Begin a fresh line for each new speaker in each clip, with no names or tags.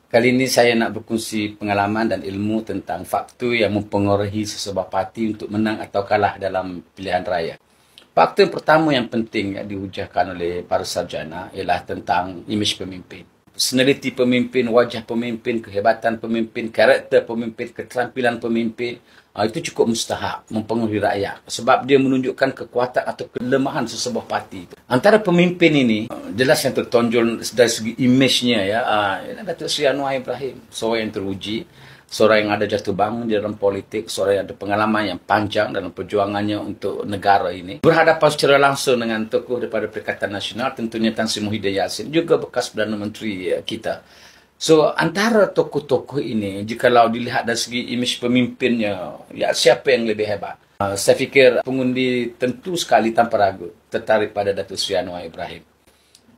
Kali ini saya nak berkongsi pengalaman dan ilmu tentang faktor yang mempengaruhi sesebuah parti untuk menang atau kalah dalam pilihan raya. Faktor yang pertama yang penting yang dihujahkan oleh para sarjana ialah tentang imej pemimpin. Personaliti pemimpin, wajah pemimpin, kehebatan pemimpin, karakter pemimpin, keterampilan pemimpin, itu cukup mustahak mempengaruhi rakyat. Sebab dia menunjukkan kekuatan atau kelemahan sesebuah parti. Antara pemimpin ini, jelas yang tertonjol dari segi imejnya, Datuk Seri Anwar Ibrahim. Seorang yang teruji, seorang yang ada jatuh bangun di dalam politik, seorang yang ada pengalaman yang panjang dalam perjuangannya untuk negara ini. Berhadapan secara langsung dengan tokoh daripada Perikatan Nasional, tentunya Tan Sri Muhyiddin Yassin, juga bekas Perdana Menteri kita. So, antara tokoh-tokoh ini, jikalau dilihat dari segi imej pemimpinnya, siapa yang lebih hebat? Saya fikir pengundi tentu sekali tanpa ragu tertarik pada Datuk Seri Anwar Ibrahim.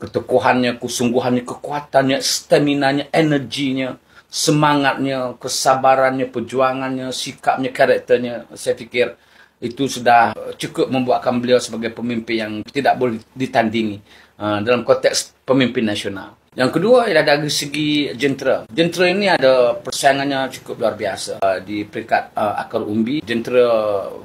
Ketokohannya, kesungguhannya, kekuatannya, staminanya, energinya, semangatnya, kesabarannya, perjuangannya, sikapnya, karakternya, saya fikir itu sudah cukup membuatkan beliau sebagai pemimpin yang tidak boleh ditandingi dalam konteks pemimpin nasional. Yang kedua ialah dari segi jentera. Jentera ini ada persaingannya cukup luar biasa. Di peringkat akar umbi, jentera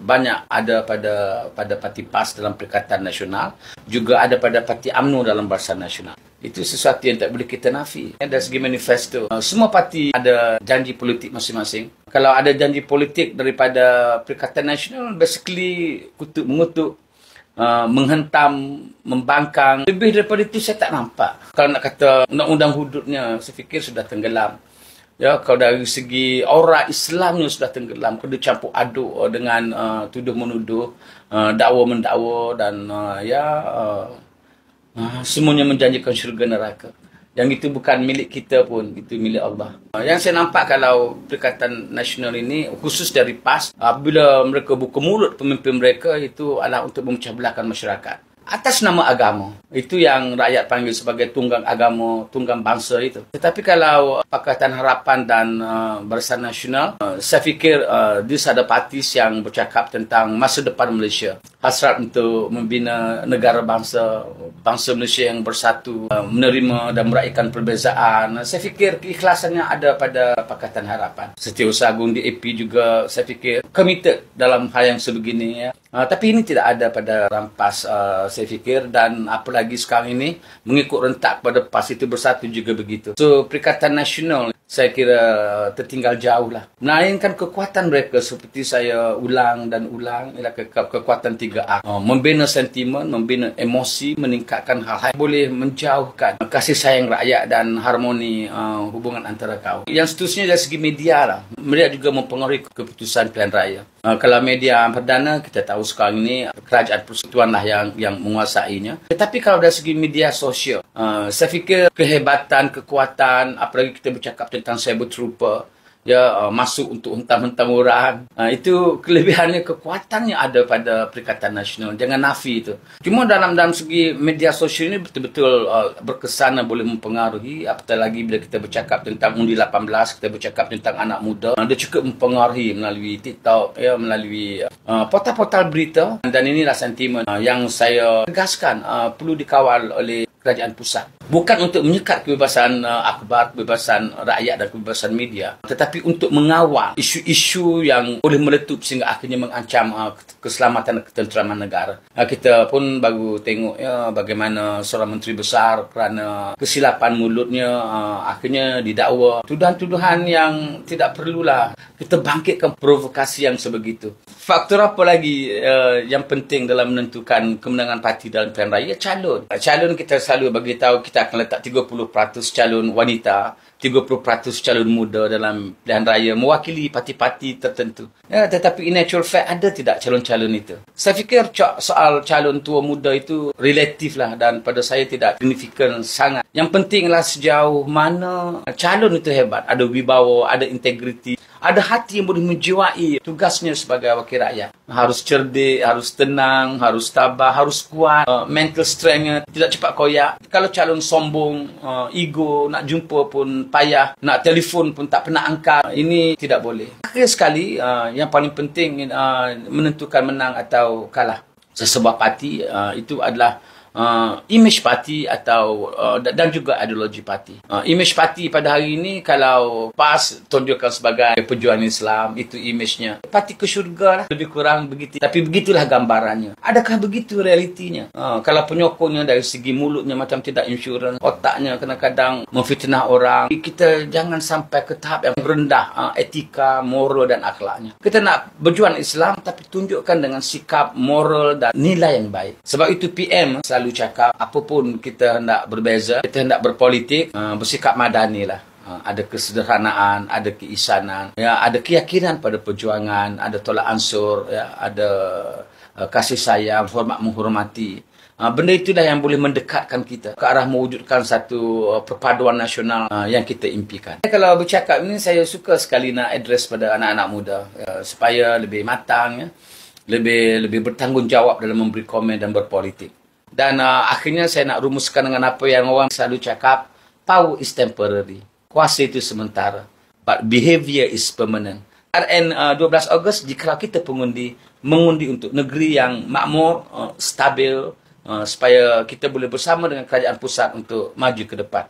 banyak ada pada Parti PAS dalam Perikatan Nasional, juga ada pada Parti UMNO dalam Barisan Nasional. Itu sesuatu yang tak boleh kita nafi. Dari segi manifesto, semua parti ada janji politik masing-masing. Kalau ada janji politik daripada Perikatan Nasional, basically mengutuk, menghentam, membangkang. Lebih daripada itu saya tak nampak. Kalau nak kata undang-undang hududnya, saya fikir sudah tenggelam. Ya, kalau dari segi aura Islamnya sudah tenggelam. Kena campur aduk dengan tuduh-menuduh, dakwa-mendakwa dan semuanya menjanjikan syurga neraka. Yang itu bukan milik kita pun, itu milik Allah. Yang saya nampak kalau Perikatan Nasional ini, khusus dari PAS, bila mereka buka mulut pemimpin mereka, itu adalah untuk memecah belahkan masyarakat. Atas nama agama. Itu yang rakyat panggil sebagai tunggang agama, tunggang bangsa itu. Tetapi kalau Pakatan Harapan dan Barisan Nasional, saya fikir these are the parties yang bercakap tentang masa depan Malaysia. Hasrat untuk membina negara bangsa Malaysia yang bersatu, menerima dan meraihkan perbezaan. Saya fikir keikhlasannya ada pada Pakatan Harapan. Setiausaha Agung DAP juga saya fikir committed dalam hal yang sebegini. Tapi ini tidak ada pada rampas saya fikir, dan apalagi sekarang ini mengikut rentak pada PAS itu bersatu juga begitu. So Perikatan Nasional saya kira tertinggal jauh lah. Melainkan kekuatan mereka seperti saya ulang dan ulang ialah kekuatan 3A. Membina sentimen, membina emosi, meningkatkan hal-hal boleh menjauhkan kasih sayang rakyat dan harmoni hubungan antara kaum. Yang seterusnya dari segi media lah. Media juga mempengaruhi keputusan pilihan raya. Kalau media perdana, kita tahu sekarang ini kerajaan persekutuan lah yang menguasainya. Tetapi kalau dari segi media sosial, saya fikir kehebatan, kekuatan, apalagi kita bercakap tentang cyber trooper, masuk untuk hentam-hentam orang. Itu kelebihannya, kekuatannya ada pada Perikatan Nasional. Jangan nafi itu. Cuma dalam segi media sosial ini betul-betul berkesan dan boleh mempengaruhi. Apatah lagi bila kita bercakap tentang undi 18, kita bercakap tentang anak muda. Dia cukup mempengaruhi melalui TikTok, melalui portal-portal berita. Dan inilah sentimen yang saya tegaskan perlu dikawal oleh kerajaan pusat. Bukan untuk menyekat kebebasan akhbar, kebebasan rakyat dan kebebasan media, tetapi untuk mengawal isu-isu yang boleh meletup sehingga akhirnya mengancam keselamatan dan ketenteraman negara. Kita pun baru tengok bagaimana seorang menteri besar kerana kesilapan mulutnya akhirnya didakwa. Tuduhan-tuduhan yang tidak perlulah kita bangkitkan provokasi yang sebegitu. Faktor apa lagi yang penting dalam menentukan kemenangan parti dalam pilihan raya? Calon. Calon kita selalu bagi tahu kita akan letak 30% calon wanita, 30% calon muda dalam pilihan raya mewakili parti-parti tertentu. Tetapi in actual fact ada tidak calon-calon itu? Saya fikir soal calon tua muda itu relatif lah, dan pada saya tidak signifikan sangat. Yang pentinglah sejauh mana calon itu hebat, ada wibawa, ada integriti, ada hati yang boleh menjiwai tugasnya sebagai wakil rakyat. Harus cerdik, harus tenang, harus tabah, harus kuat, mental strength-nya tidak cepat koyak. Kalau calon sombong, ego, nak jumpa pun payah, nak telefon pun tak pernah angkat, ini tidak boleh. Akhir sekali, yang paling penting menentukan menang atau kalah sesebuah parti itu adalah image parti atau dan juga ideologi parti. Image parti pada hari ini, kalau PAS tunjukkan sebagai pejuang Islam, itu image-nya parti ke syurga lah, lebih kurang begitu. Tapi begitulah gambarannya. Adakah begitu realitinya? Kalau penyokongnya dari segi mulutnya macam tidak insurans, otaknya kadang-kadang memfitnah orang, kita jangan sampai ke tahap yang rendah etika, moral dan akhlaknya. Kita nak berjuang Islam tapi tunjukkan dengan sikap moral dan nilai yang baik. Sebab itu PM selalu cakap, apapun kita hendak berbeza, kita hendak berpolitik, bersikap madani lah. Ada kesederhanaan, ada keisanan, ya, ada keyakinan pada perjuangan, ada tolak ansur, ya, ada kasih sayang, hormat menghormati. Benda itulah yang boleh mendekatkan kita ke arah mewujudkan satu perpaduan nasional yang kita impikan. Kalau bercakap ini, saya suka sekali nak address pada anak-anak muda, supaya lebih matang, ya, lebih bertanggungjawab dalam memberi komen dan berpolitik. Dan akhirnya saya nak rumuskan dengan apa yang orang selalu cakap, power is temporary. Kuasa itu sementara, but behavior is permanent. RN 12 Ogos, jika kita mengundi untuk negeri yang makmur, stabil, supaya kita boleh bersama dengan kerajaan pusat untuk maju ke depan.